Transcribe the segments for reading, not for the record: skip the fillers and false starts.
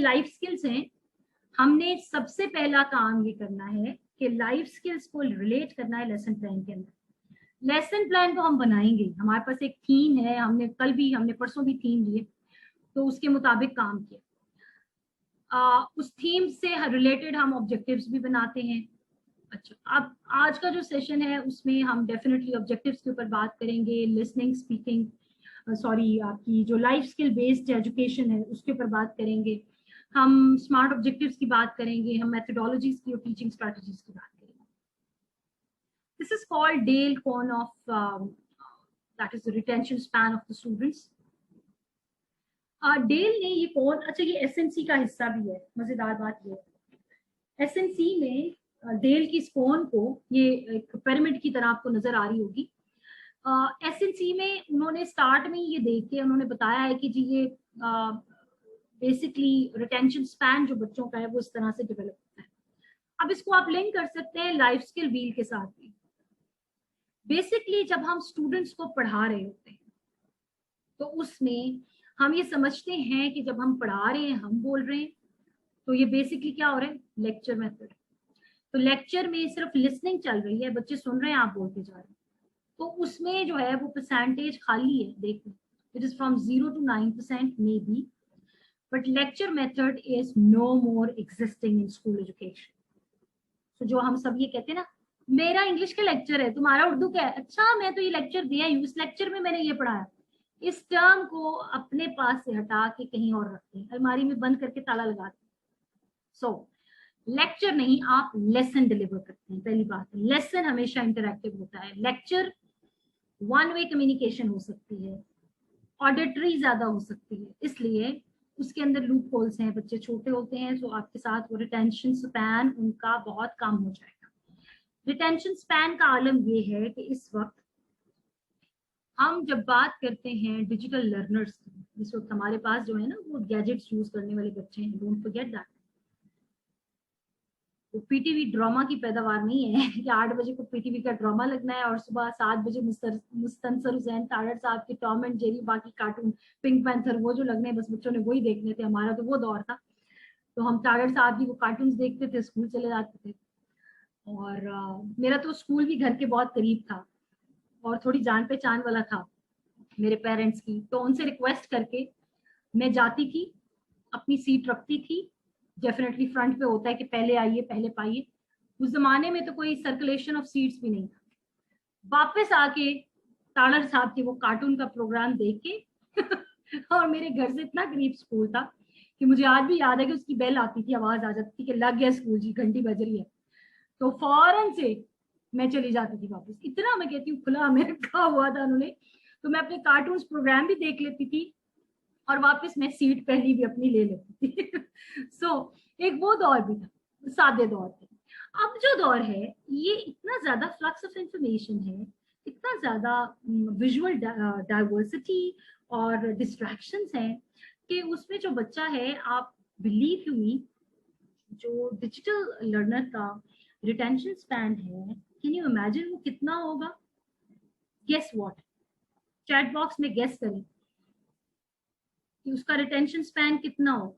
Life skills हैं, हमने सबसे पहला काम ये करना है कि लाइफ स्किल्स को रिलेट करना है लेसन प्लान के अंदर। लेसन प्लान तो हम बनाएंगे, हमारे पास एक थीम है, हमने परसों भी थीम लिए, तो उसके मुताबिक काम किया। उस थीम से रिलेटेड हम ऑब्जेक्टिव्स भी बनाते हैं। अच्छा, अब आज का जो सेशन है उसमें हम डेफिनेटली ऑब्जेक्टिव्स के ऊपर बात करेंगे, लिसनिंग, स्पीकिंग, आपकी जो लाइफ स्किल बेस्ड एजुकेशन है उसके ऊपर बात करेंगे, हम स्मार्ट ऑब्जेक्टिव्स की बात करेंगे, हम मेथोडोलॉजीज की और टीचिंग स्ट्रेटजीज की बात करेंगे। This is called Dale cone of that is the retention span of the students. Dale ने ये कौन, अच्छा ये एसएनसी का हिस्सा भी है। मजेदार बात ये है, एसएनसी में डेल की स्पोन को, ये एक पिरामिड की तरह आपको नजर आ रही होगी। एसएनसी में उन्होंने स्टार्ट में ये देख के उन्होंने बताया है कि जी ये बेसिकली रिटेंशन स्पैन जो बच्चों का है वो इस तरह से डेवलप होता है। अब इसको आप लिंक कर सकते हैं लाइफ स्किल व्हील के साथ भी। बेसिकली जब हम स्टूडेंट्स को पढ़ा रहे होते हैं तो उसमें हम ये समझते हैं कि जब हम पढ़ा रहे हैं, हम बोल रहे हैं, तो ये बेसिकली क्या हो रहा है, लेक्चर मेथड। तो लेक्चर में सिर्फ लिसनिंग चल रही है, बच्चे सुन रहे हैं, आप बोलते जा रहे हैं, तो उसमें जो है वो परसेंटेज खाली है। देखो, it is from 0 to 9% may be, but lecture method is no more existing in school education. तो जो हम सब ये कहते हैं ना, मेरा इंग्लिश का लेक्चर है, तुम्हारा उर्दू का है, अच्छा मैं तो ये लेक्चर दिया है, इस लेक्चर में मैंने ये पढ़ाया, इस टर्म को अपने पास से हटा के कहीं और रखते हैं, अलमारी में बंद करके ताला लगाते हैं। सो लेक्चर नहीं, आप लेसन डिलीवर करते हैं। पहली बात, लेसन हमेशा इंटरैक्टिव होता है। लेक्चर वन वे कम्युनिकेशन हो सकती है, ऑडिटरी ज्यादा हो सकती है, इसलिए उसके अंदर लूप होल्स हैं, बच्चे छोटे होते हैं, तो आपके साथ वो रिटेंशन स्पैन उनका बहुत कम हो जाएगा। रिटेंशन स्पैन का आलम ये है कि इस वक्त हम जब बात करते हैं डिजिटल लर्नर्स की, इस वक्त हमारे पास जो है ना वो गैजेट्स यूज करने वाले बच्चे हैं, डोंट फॉरगेट दैट। वो पीटीवी ड्रामा की पैदावार नहीं है कि 8 बजे को पीटीवी का ड्रामा लगना है और सुबह 7 बजे मुस्तनसर हुसैन तारड़ साहब के टॉम एंड जेरी, बाकी कार्टून, पिंक पैंथर, वो जो लगने बस बच्चों ने वही देखने थे। हमारा तो वो दौर था, तो हम तारड़ साहब की वो कार्टून देखते थे, स्कूल चले जाते थे। और मेरा तो स्कूल भी घर के बहुत करीब था और थोड़ी जान पहचान वाला था मेरे पेरेंट्स की, तो उनसे रिक्वेस्ट करके मैं जाती थी, अपनी सीट रखती थी। डेफिनेटली फ्रंट पे होता है कि पहले आइए पहले पाइए, उस जमाने में तो कोई सर्कुलेशन ऑफ सीट्स भी नहीं था। वापस आके तानर साहब के वो कार्टून का प्रोग्राम देख के और मेरे घर से इतना करीब स्कूल था कि मुझे आज भी याद है कि उसकी बेल आती थी, आवाज आ जाती थी कि लग गया स्कूल जी, घंटी बज रही है, तो फौरन से मैं चली जाती थी वापस। इतना मैं कहती हूँ खुला हमें रखा हुआ था उन्होंने, तो मैं अपने कार्टून प्रोग्राम भी देख लेती थी और वापस मैं सीट पहली भी अपनी ले लेती थी। एक वो दौर भी था, सादे दौर थे। अब जो दौर है ये इतना ज्यादा फ्लक्स ऑफ इंफॉर्मेशन है, इतना ज्यादा विजुअल डाइवर्सिटी और डिस्ट्रैक्शंस हैं कि उसमें जो बच्चा है, आप बिलीव यू मी, जो डिजिटल लर्नर का रिटेंशन स्पैन है, कैन यू इमेजिन वो कितना होगा? गेस व्हाट, चैट बॉक्स में गेस करें कि उसका रिटेंशन स्पैन कितना होगा।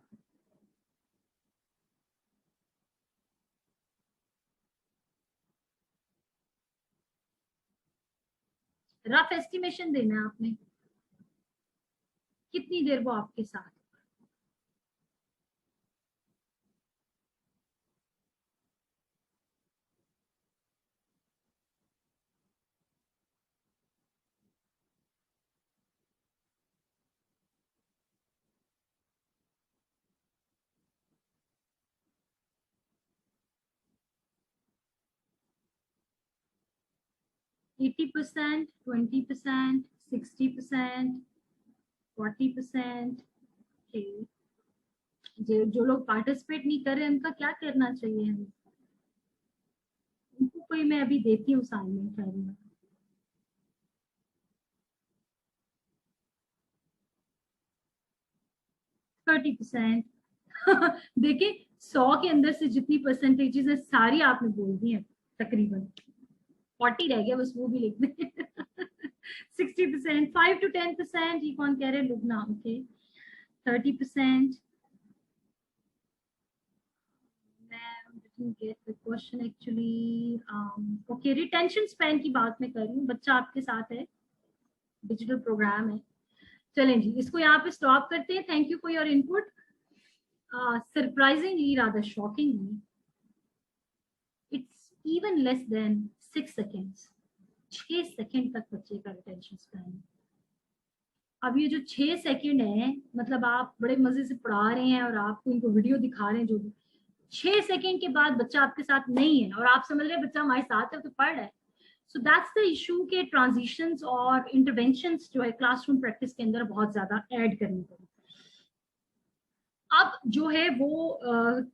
रफ एस्टिमेशन देना है आपने, कितनी देर वो आपके साथ। Eighty percent, 20%, 60%, 40%। जो लोग पार्टिसिपेट नहीं कर रहे उनका क्या करना चाहिए हमें? उनको कोई मैं अभी देती हूँ असाइनमेंट करूंगा। 30%। देखिए, 100 के अंदर से जितनी परसेंटेजेस है सारी आपने बोल दी है तकरीबन, 40 रह गया बस, वो भी लिख दें। 60%, 5 to 10%, ये कौन कह रहे हैं, लुगना, okay. 30%, didn't get the question actually. Okay, retention span की बात मैं कर रही हूँ. बच्चा आपके साथ है, डिजिटल प्रोग्राम है. चलें जी, इसको यहाँ पे स्टॉप करते हैं. Thank you for your input. Surprisingly, rather shockingly, it's even less than 6 seconds. 6 second तक बच्चे का रिटेंशन स्पैन है. अब ये जो 6 सेकेंड है, मतलब आप बड़े मजे से पढ़ा रहे हैं और आपको इनको वीडियो दिखा रहे हैं, जो भी 6 सेकेंड के बाद बच्चा आपके साथ नहीं है और आप समझ रहे हैं बच्चा हमारे साथ है तो पढ़ रहा है. सो दैट्स द इशू के ट्रांजिशंस और इंटरवेंशंस जो है क्लासरूम प्रैक्टिस के अंदर बहुत ज्यादा ऐड करनी पड़ी. अब जो है वो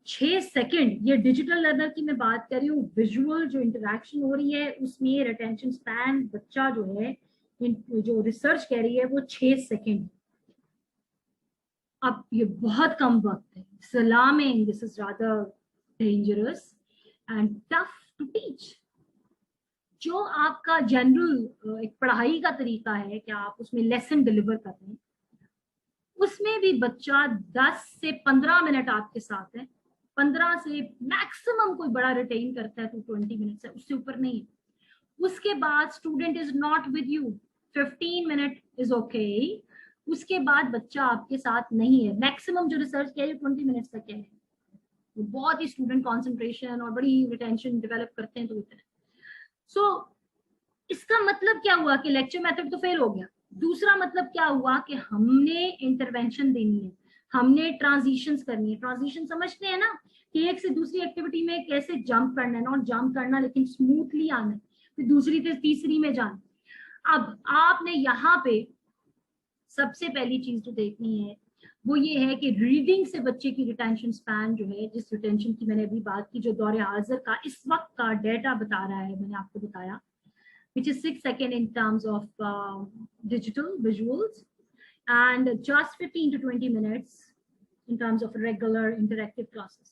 6 सेकेंड, ये डिजिटल लर्नर की मैं बात कर रही हूँ. विजुअल जो इंटरेक्शन हो रही है उसमें रिटेंशन स्पैन बच्चा जो है, जो रिसर्च कह रही है वो 6 सेकेंड. अब ये बहुत कम वक्त है. सलामिंग, this is rather dangerous and tough to teach. जो आपका जनरल एक पढ़ाई का तरीका है कि आप उसमें लेसन डिलीवर कर रहे हैं, उसमें भी बच्चा 10 से 15 मिनट आपके साथ है. 15 से मैक्सिमम कोई बड़ा रिटेन करता है तो 20 मिनट से उससे ऊपर नहीं. उसके बाद student is not with you. 15 minute is okay. उसके बाद बच्चा आपके साथ नहीं है. मैक्सिमम जो रिसर्च किया है 20 मिनट्स तक है. तो बहुत ही स्टूडेंट कॉन्सेंट्रेशन और बड़ी रिटेंशन डेवलप करते हैं तो इतना. सो इसका मतलब क्या हुआ कि लेक्चर मेथड तो फेल हो गया. दूसरा मतलब क्या हुआ कि हमने इंटरवेंशन देनी है, हमने ट्रांजिशंस करनी है. ट्रांजिशन समझते हैं ना, कि एक से दूसरी एक्टिविटी में कैसे जंप करना है. नॉट जंप करना लेकिन स्मूथली आना है, फिर दूसरी से तीसरी में जाना. अब आपने यहाँ पे सबसे पहली चीज जो देखनी है वो ये है कि रीडिंग से बच्चे की रिटेंशन स्पैन जो है, जिस रिटेंशन की मैंने अभी बात की, जो दौरे हाजिर का इस वक्त का डेटा बता रहा है, मैंने आपको बताया, which is 6 seconds in terms of digital visuals and just 15 to 20 minutes in terms of regular interactive classes.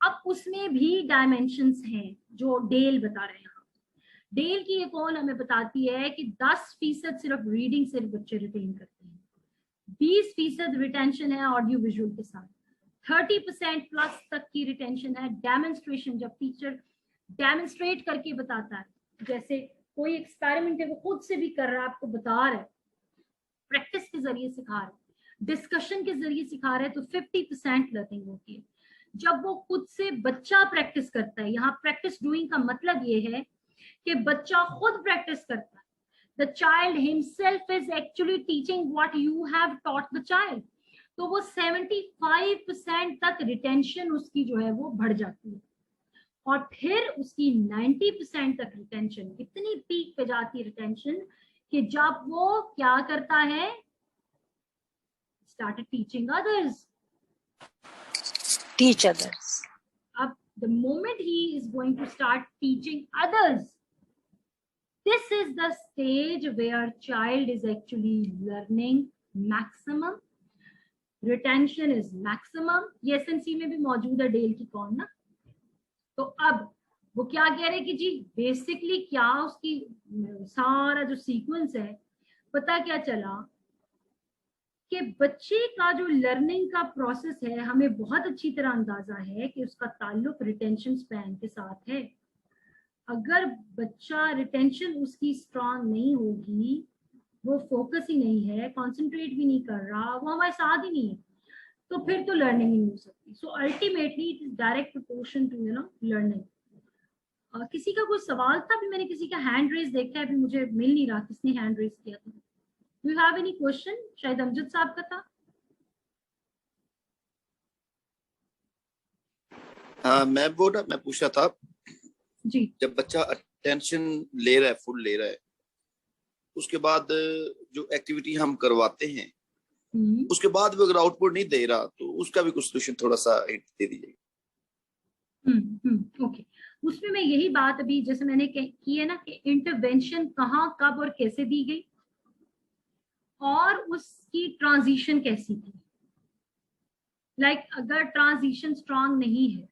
अब उसमें भी डायमेंशंस हैं जो डेल बता रहे हैं. डेल की एक कॉल हमें बताती है कि 10% सिर्फ रीडिंग से बच्चे रिटेन करते हैं, 20% रिटेंशन है ऑडियो विजुअल के साथ, 30% प्लस तक की रिटेंशन है डेमोन्स्ट्रेशन. जब टीचर डेमोन्स्ट्रेट करके बताता है, जैसे कोई एक्सपेरिमेंट है वो खुद से भी कर रहा है, आपको बता रहा है, प्रैक्टिस के जरिए सिखा रहा है, डिस्कशन के जरिए सिखा रहा है, तो 50% लर्निंग होती है. जब वो खुद से बच्चा प्रैक्टिस करता है, यहाँ प्रैक्टिस डूइंग का मतलब ये है कि बच्चा खुद प्रैक्टिस करता है. The child himself is actually teaching what you have taught the child. तो वो 75% तक रिटेंशन उसकी जो है वो बढ़ जाती है. और फिर उसकी 90% तक रिटेंशन, इतनी पीक पे जाती है रिटेंशन कि जब वो क्या करता है, started teaching others. Teach others. अब the moment he is going to start teaching others, this is the stage where child is actually learning maximum, retention is maximum. ये SNC में भी मौजूद है डेल की कौन ना. तो अब वो क्या कह रहे हैं कि जी बेसिकली क्या उसकी सारा जो सीक्वेंस है, पता क्या चला कि बच्चे का जो लर्निंग का प्रोसेस है, हमें बहुत अच्छी तरह अंदाजा है कि उसका ताल्लुक रिटेंशन स्पैन के साथ है. अगर बच्चा रिटेंशन उसकी स्ट्रांग नहीं होगी, वो फोकस ही नहीं है, कंसंट्रेट भी नहीं कर रहा, वो हमारे साथ ही नहीं है, तो फिर तो लर्निंग ही नहीं हो सकती. So ultimately it is direct proportion to learning. किसी का कोई सवाल था? अभी मैंने किसी का हैंड रेज देखा है, अभी मुझे मिल नहीं रहा किसने हैंड रेज किया था. Do you have any question? शायद अमजद साहब का था. हाँ, मैं पूछा था जी. जब बच्चा अटेंशन ले रहा है, फुल ले रहा है, उसके बाद जो एक्टिविटी हम करवाते हैं उसके बाद भी अगर आउटपुट नहीं दे रहा तो उसका भी कुछ सोल्यूशन थोड़ा सा हिंट दे दीजिए. ओके. उसमें मैं यही बात अभी जैसे मैंने की है ना कि इंटरवेंशन कहाँ, कब और कैसे दी गई और उसकी ट्रांजिशन कैसी थी. अगर ट्रांजिशन स्ट्रांग नहीं है,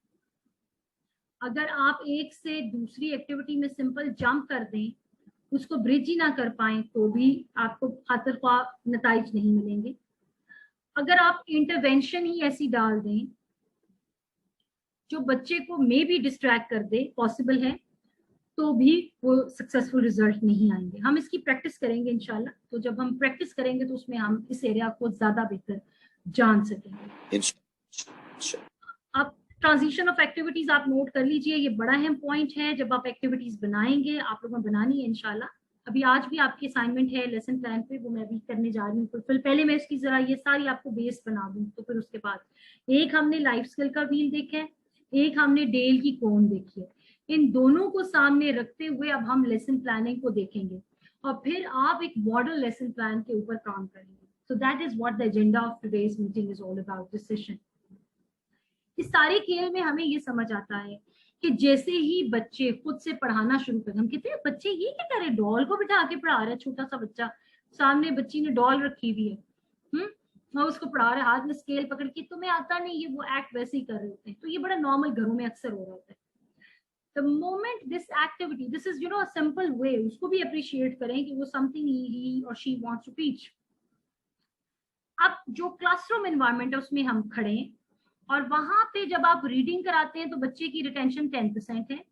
अगर आप एक से दूसरी एक्टिविटी में सिंपल जंप कर दें, उसको ब्रिज ही ना कर पाए, तो भी आपको खातिर ख्वाह नताइज नहीं मिलेंगे. अगर आप इंटरवेंशन ही ऐसी डाल दें जो बच्चे को मे भी डिस्ट्रैक्ट कर दे, पॉसिबल है, तो भी वो सक्सेसफुल रिजल्ट नहीं आएंगे। हम इसकी प्रैक्टिस करेंगे इंशाल्लाह। तो जब हम प्रैक्टिस करेंगे तो उसमें हम इस एरिया को ज्यादा बेहतर जान सकेंगे। अब ट्रांजिशन ऑफ एक्टिविटीज आप नोट कर लीजिए, ये बड़ा अहम पॉइंट है। जब आप एक्टिविटीज बनाएंगे, आप लोगों ने बनानी है इंशाल्लाह। अभी आज भी आपकी असाइनमेंट है लेसन प्लान पे, वो मैं अभी करने जा रही हूँ। तो फिर पहले मैं इसकी जरा ये सारी आपको बेस बना दूँ, तो फिर उसके बाद एक हमने लाइफ स्किल का व्हील देखा है, एक हमने डेल की कोन देखी है। इन दोनों को सामने रखते हुए अब हम लेसन प्लानिंग को देखेंगे और फिर आप एक मॉडल लेसन प्लान के ऊपर काम करेंगे। So that is what the agenda of today's meeting is all about, this session. इस सारे खेल में हमें ये समझ आता है कि जैसे ही बच्चे खुद से पढ़ाना शुरू करें, हम कहते हैं बच्चे ये क्या कर रहे, डॉल को बिठा के पढ़ा रहा है, छोटा सा बच्चा सामने बच्ची ने डॉल रखी हुई है, और उसको पढ़ा रहे हाथ में स्केल पकड़ के, तुम्हें आता नहीं, ये वो एक्ट वैसे ही कर रहे होते हैं। तो ये बड़ा नॉर्मल घरों में अक्सर हो रहा होता है। The moment this activity, this is a simple way, उसको भी appreciate करें कि वो something he or she wants to teach। अब जो क्लासरूम एनवायरनमेंट है उसमें हम खड़े हैं और वहां पे जब आप रीडिंग कराते हैं तो बच्चे की रिटेंशन 10% है।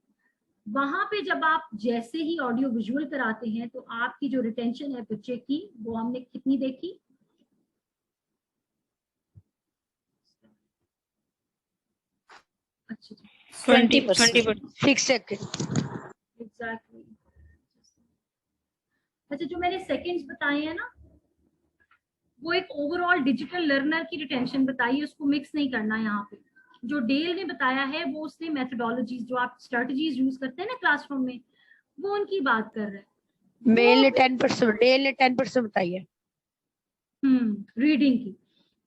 वहां पे जब आप जैसे ही ऑडियो विजुअल कराते हैं तो आपकी जो रिटेंशन है बच्चे की, वो हमने कितनी देखी, अच्छा 20%, 6 सेकंड एग्जैक्टली। अच्छा, जो मैंने सेकंड्स बताए हैं ना, वो एक ओवरऑल डिजिटल लर्नर की रिटेंशन बताई है, उसको मिक्स नहीं करना है यहाँ पे। जो डेल ने बताया है वो उसने मेथोडोलॉजीज, जो आप स्ट्रेटजीज यूज करते हैं ना क्लासरूम में, वो उनकी बात कर रहे हैं। मेल ने 10%, डेल ने 10% बताई है रीडिंग की।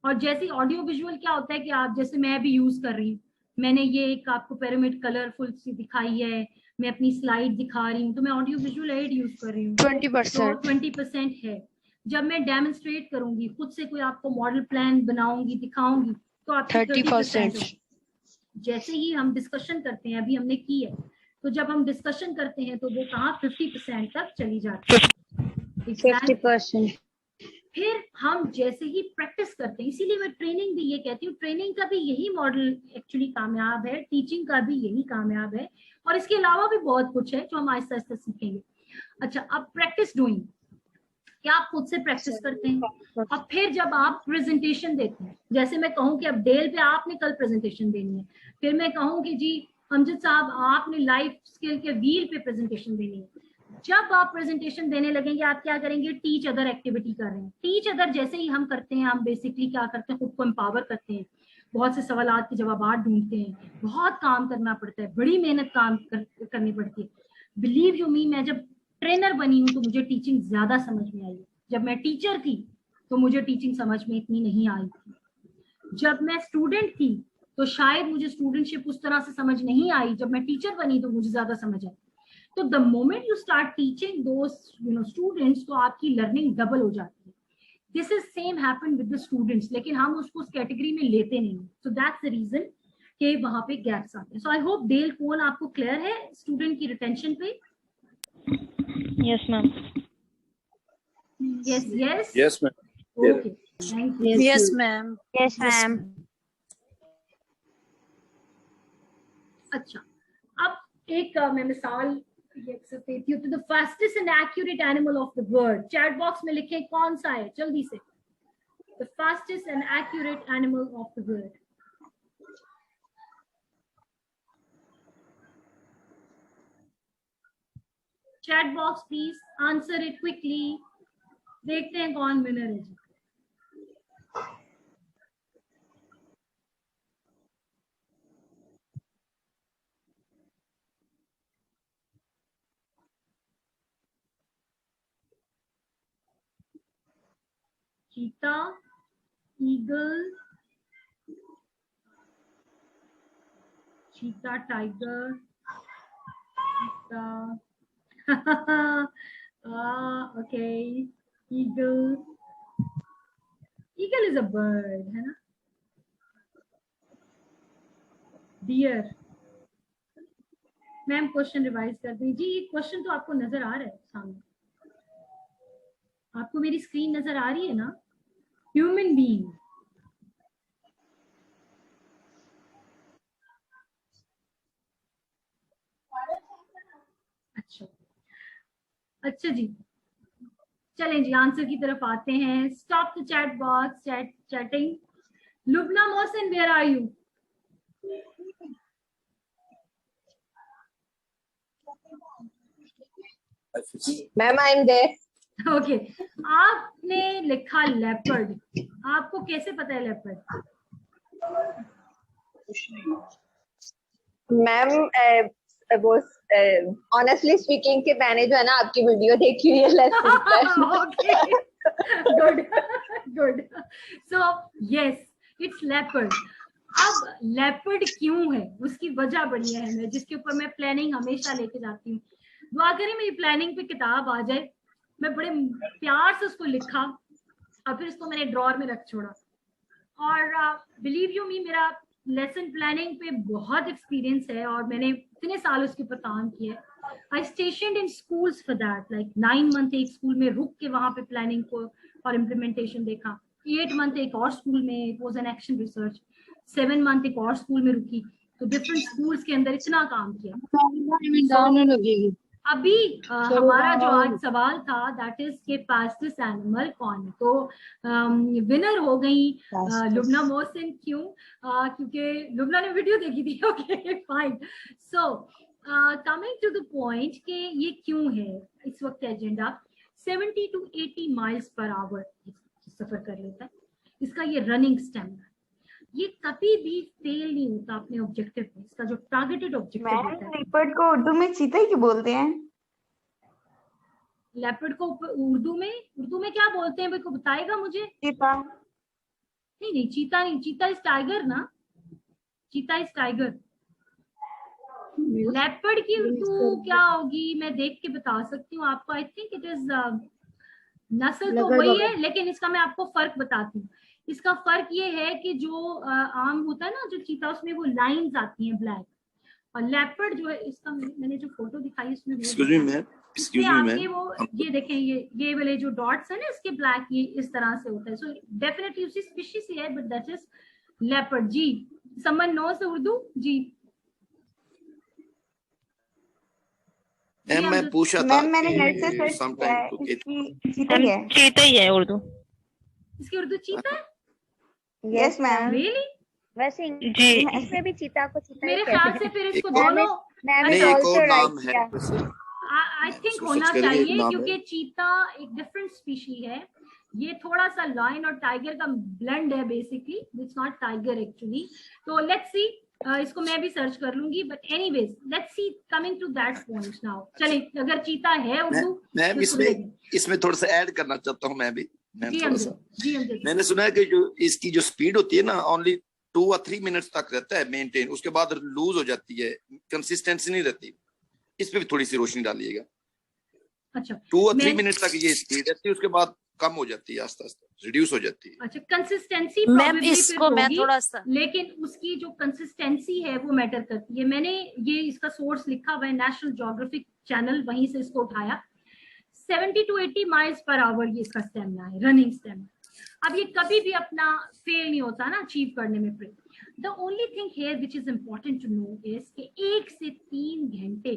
और जैसे ऑडियो विजुअल क्या होता है कि आप, जैसे मैं भी यूज कर रही हूँ, मैंने ये एक आपको पिरामिड कलरफुल सी दिखाई है, मैं अपनी स्लाइड दिखा रही हूँ, तो मैं ऑडियो विजुअल एड यूज कर रही हूँ, 20%, तो 20% है। जब मैं डेमोन्स्ट्रेट करूंगी, खुद से कोई आपको मॉडल प्लान बनाऊंगी, दिखाऊंगी, तो आपकी 30% है। जैसे ही हम डिस्कशन करते हैं, अभी हमने की है, तो जब हम डिस्कशन करते हैं तो वो कहाँ 50% तक चली जाती है। 50%। फिर हम जैसे ही प्रैक्टिस करते हैं, इसीलिए मैं ट्रेनिंग भी ये कहती हूँ, ट्रेनिंग का भी यही मॉडल एक्चुअली कामयाब है, टीचिंग का भी यही कामयाब है, और इसके अलावा भी बहुत कुछ है जो हम आहिस्ता आहिस्ता सीखेंगे। अच्छा, अब प्रैक्टिस डूइंग, क्या आप खुद से प्रैक्टिस करते हैं। अब फिर जब आप प्रेजेंटेशन देते हैं, जैसे मैं कहूँ कि अब डेल पे आपने कल प्रेजेंटेशन देनी है, फिर मैं कहूँ कि जी अमजद साहब आपने लाइफ स्किल के व्हील पे प्रेजेंटेशन देनी है। जब आप प्रेजेंटेशन देने लगेंगे, आप क्या करेंगे, टीच अदर एक्टिविटी कर रहे हैं। टीच अदर जैसे ही हम करते हैं, हम बेसिकली क्या करते हैं, खुद को एम्पावर करते हैं, बहुत से सवालात के जवाब ढूंढते हैं, बहुत काम करना पड़ता है, बड़ी मेहनत करनी पड़ती है। बिलीव यू मी, मैं जब ट्रेनर बनी हूँ तो मुझे टीचिंग ज्यादा समझ में आई है। जब मैं टीचर थी तो मुझे टीचिंग समझ में इतनी नहीं आई थी। जब मैं स्टूडेंट थी तो शायद मुझे स्टूडेंटशिप उस तरह से समझ नहीं आई, जब मैं टीचर बनी तो मुझे ज्यादा समझ आई। तो the moment you start teaching those students, तो आपकी लर्निंग डबल हो जाती है। This is same happen with the students, लेकिन हम उसको उस कैटेगरी में लेते नहीं। सो दैट्स द रीजन कि वहां पे गैप्स आते हैं। सो आई होप डेल कोन आपको क्लियर है स्टूडेंट की रिटेंशन पे। Yes ma'am. Yes ma'am, okay, thank you. Yes ma'am. Yes ma'am. अच्छा, अब एक मैं मिसाल देती हूँ। तो the fastest and accurate animal of the world, chat box में लिखें कौन सा है जल्दी से। The fastest and accurate animal of the world, chat box please answer it quickly. देखते हैं कौन विनर है जी। चीता, ईगल, चीता टाइगर, चीता okay, eagle, eagle is a bird है ना। डियर, मैम क्वेश्चन रिवाइज कर दीजिए। ये क्वेश्चन तो आपको नजर आ रहा है सामने, आपको मेरी स्क्रीन नजर आ रही है ना। ह्यूमन बीइंग, अच्छा जी, चलें जी आंसर की तरफ आते हैं. Stop the chat box, chatting. Lubna Mohsin, where are you? Ma'am I am there. Okay, आपने लिखा लेपर्ड. आपको कैसे पता है लेपर्ड? मैम वो ऑनेस्टली स्पीकिंग कि मैंने जो है ना आपकी वीडियो देखी हुई है lesson plan. Okay, good good. So yes, it's leopard. अब लेपर्ड क्यों है, उसकी वजह बड़ी है जिसके ऊपर मैं प्लानिंग हमेशा लेके जाती हूँ. दुआ करें मेरी प्लानिंग पे किताब आ जाए. मैं बड़े प्यार से उसको लिखा और फिर उसको मैंने ड्रॉर में रख छोड़ा. और बिलीव यू मी, मेरा लेसन प्लानिंग पे बहुत एक्सपीरियंस है और मैंने इतने साल उसके ऊपर काम किया. I stationed in schools for that, like 9 month एक स्कूल में रुक के वहां पे प्लानिंग को और इम्प्लीमेंटेशन देखा. 8 मंथ एक और स्कूल में, it was an action research. 7 month एक और स्कूल में रुकी. तो डिफरेंट स्कूल्स के अंदर इतना काम किया. अभी हमारा जो आज सवाल था दैट इज के फास्टेस्ट एनिमल कौन है. तो विनर हो गई लुबना मोहसिन. क्यों? क्योंकि लुबना ने वीडियो देखी थी. Okay fine. So coming to the point कि ये क्यों है इस वक्त agenda. 70 to 80 miles per hour सफर कर लेता है. इसका ये रनिंग स्टेमिना, ये कभी भी फेल नहीं होता अपने ऑब्जेक्टिव में. इसका जो टारगेटेड ऑब्जेक्टिव होता है. लेपर्ड को उर्दू में चीता ही क्यों बोलते हैं? लेपर्ड को उर्दू में क्या बोलते हैं, मेरे को बताएगा मुझे? चीता. नहीं, चीता नहीं. चीता इज टाइगर ना. चीता इज टाइगर. लेपर्ड की उर्दू क्या होगी मैं देख के बता सकती हूँ आपको. आई थिंक इट इज, नस्ल तो वही है लेकिन इसका मैं आपको फर्क बताती हूँ. इसका फर्क ये है कि जो आम होता है ना जो चीता, उसमें वो लाइंस आती हैं ब्लैक. और लेपर्ड जो है, इसका मैंने जो फोटो दिखाई उसमें आपके वो ये देखें, ये वाले जो डॉट्स है ना इसके ब्लैक, ये इस तरह से होता है. सो डेफिनेटली उसी स्पीशीज से है, बट दैट इज लेपर्ड. जी, समवन नोस उर्दू? जी मैम मैं पूछा था. मैम मैंने नेट से सर्च किया है, इसकी चीता ही है. चीता ही है उर्दू. इसकी उर्दू चीता है. Yes ma'am. रियली? वैसे जी इसमें भी चीता को चीता मेरे ख्याल से फिर इसको नहीं, दोनों एक और नाम है. आई थिंक होना चाहिए क्योंकि चीता एक डिफरेंट स्पीशी है. ये थोड़ा सा लायन और टाइगर का ब्लेंड है basically. It's not tiger actually. तो लेट्स सी, इसको मैं भी सर्च कर लूंगी. But anyways let's see, coming to that point now. चलिए, अगर चीता है उर्दू, मैं इसमें थोड़ा सा ऐड करना चाहता हूँ. मैं भी थोड़ा सा, मैंने सुना है कि जो इसकी जो स्पीड होती है ना, ओनली 2 or 3 मिनट्स तक रहता है मेंटेन. उसके बाद लूज हो जाती है, कंसिस्टेंसी नहीं रहती. इस पे भी थोड़ी सी रोशनी डालिएगा. अच्छा, 2 or 3 मिनट तक ये स्पीड रहती है, उसके बाद कम हो जाती है, आस्ते आस्ते रिड्यूस हो जाती है. अच्छा, कंसिस्टेंसी मैम इसको मैं थोड़ा सा, लेकिन उसकी जो कंसिस्टेंसी है वो मैटर करती है. मैंने ये इसका सोर्स लिखा हुआ है नेशनल ज्योग्राफिक चैनल, वहीं से इसको उठाया. 70 to 80 माइल्स पर आवर ये इसका स्टेमिना है, रनिंग स्टेमिना. अब ये कभी भी अपना फेल नहीं होता ना अचीव करने में. The only thing here which is important to know is कि 1 से 3 घंटे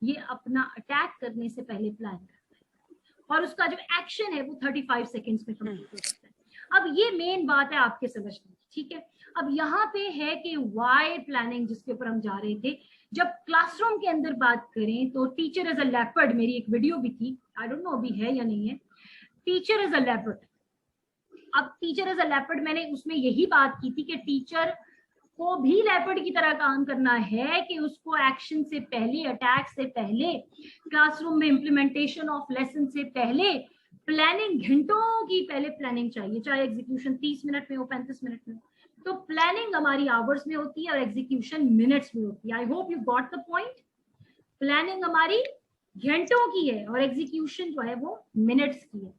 ये अपना अटैक करने से पहले प्लान करता है और उसका जो एक्शन है वो 35 सेकेंड्स में कंप्लीट हो जाता है. अब ये मेन बात है आपके समझने की. ठीक है, अब यहाँ पे है कि वाई प्लानिंग, जिसके ऊपर हम जा रहे थे. जब क्लासरूम के अंदर बात करें तो टीचर एज अ लेपर्ड, मेरी एक वीडियो भी थी, आई डोंट नो अभी है या नहीं है. Teacher as a leopard. अब टीचर एज अ लेपर्ड, मैंने उसमें यही बात की थी कि टीचर को भी लेपर्ड की तरह काम करना है कि उसको एक्शन से पहले, अटैक से पहले, क्लासरूम में इम्प्लीमेंटेशन ऑफ लेसन से पहले प्लानिंग, घंटों की पहले प्लानिंग चाहिए. चाहे एग्जीक्यूशन 30 मिनट में हो, 35 मिनट में. तो प्लानिंग हमारी आवर्स में होती है और एग्जीक्यूशन मिनट्स में होती है. I hope you got the point. Planning हमारी घंटों की है और एग्जीक्यूशन जो है वो मिनट्स की है.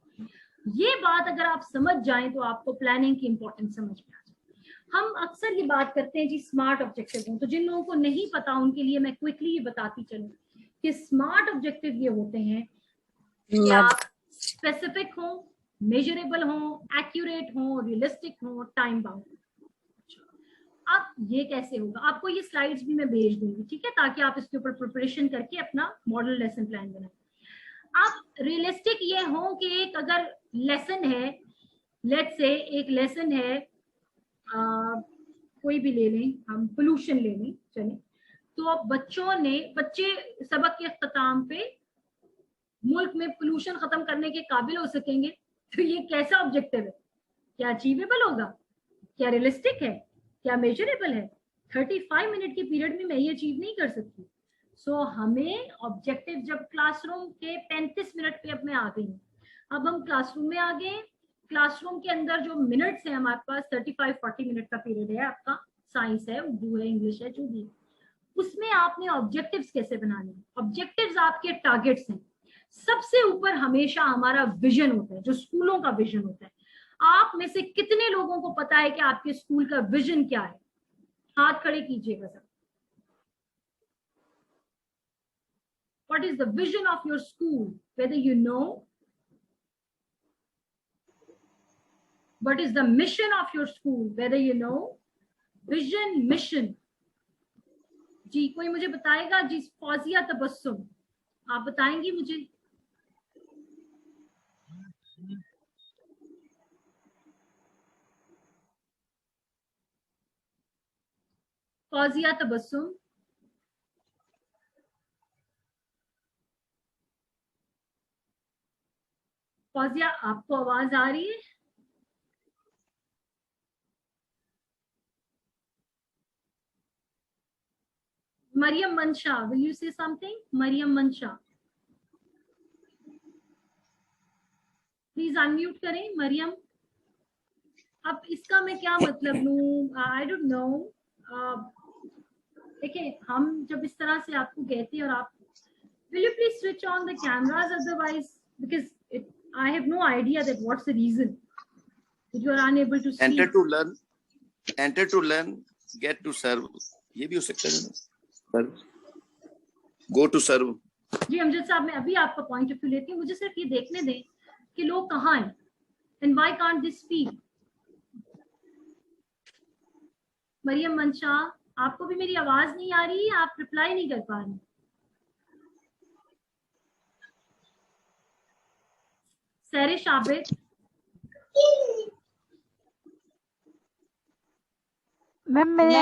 ये बात अगर आप समझ जाएं तो आपको प्लानिंग की इंपॉर्टेंस समझ में आ जाए. हम अक्सर ये बात करते हैं जी स्मार्ट ऑब्जेक्टिव हो, तो जिन लोगों को नहीं पता उनके लिए मैं क्विकली ये बताती चलूं कि स्मार्ट ऑब्जेक्टिव ये होते हैं कि आप स्पेसिफिक हो, मेजरेबल हो, एक्यूरेट हो, रियलिस्टिक हो, टाइम बाउंड. अब ये कैसे होगा, आपको ये स्लाइड्स भी मैं भेज दूंगी, ठीक है, ताकि आप इसके ऊपर प्रिपरेशन करके अपना मॉडल लेसन प्लान बनाएं. आप रियलिस्टिक ये हो कि एक अगर लेसन है, लेट्स से एक लेसन है, कोई भी ले लें, हम पोल्यूशन ले लें चले, तो बच्चे सबक के अख्ताम पे मुल्क में पोल्यूशन खत्म करने के काबिल हो सकेंगे, तो ये कैसा ऑब्जेक्टिव है? क्या अचीवेबल होगा? क्या रियलिस्टिक है? क्या मेजरेबल है? 35 मिनट के पीरियड में मैं ये अचीव नहीं कर सकती। सो हमें ऑब्जेक्टिव, जब क्लासरूम के 35 मिनट पे अब मैं आ गई हूँ, अब हम क्लासरूम में आ गए, क्लासरूम के अंदर जो मिनट्स है हमारे पास 35-40 मिनट का पीरियड है आपका, साइंस है, उर्दू है, इंग्लिश है, जो भी, उसमें आपने ऑब्जेक्टिव्स कैसे बनाने हैं? ऑब्जेक्टिव्स आपके टारगेट्स हैं। सबसे ऊपर हमेशा हमारा विजन होता है, जो स्कूलों का विजन होता है। आप में से कितने लोगों को पता है कि आपके स्कूल का विजन क्या है? हाथ खड़े कीजिएगा सब। What is the vision of your school? Whether you know, what is the mission of your school? Whether you know, vision, mission. जी कोई मुझे बताएगा? जी फौजिया तबस्सुम, आप बताएंगी मुझे? फौजिया तबस्सुम, फौजिया आपको आवाज आ रही है? मरियम मंशा, will you say something? Maryam मंशा, प्लीज अनम्यूट करें मरियम। अब इसका मैं क्या मतलब लूं? I don't know. देखिए, हम जब इस तरह से आपको कहते हैं और आप, will you please switch on the cameras, otherwise because I have no idea that what's the reason that you are unable to see. enter to learn, get to serve, ये भी हो सकता है ना, go to serve। जी अमजद साहब, मैं अभी आपका पॉइंट ऑफ व्यू लेती हूँ, मुझे सिर्फ ये देखने दें कि लोग कहाँ हैं and why can't they speak। Maryam मंशा, आपको भी मेरी आवाज नहीं आ रही है? आप रिप्लाई नहीं कर पा रहे? सैरिश आबिद, मैम मैंने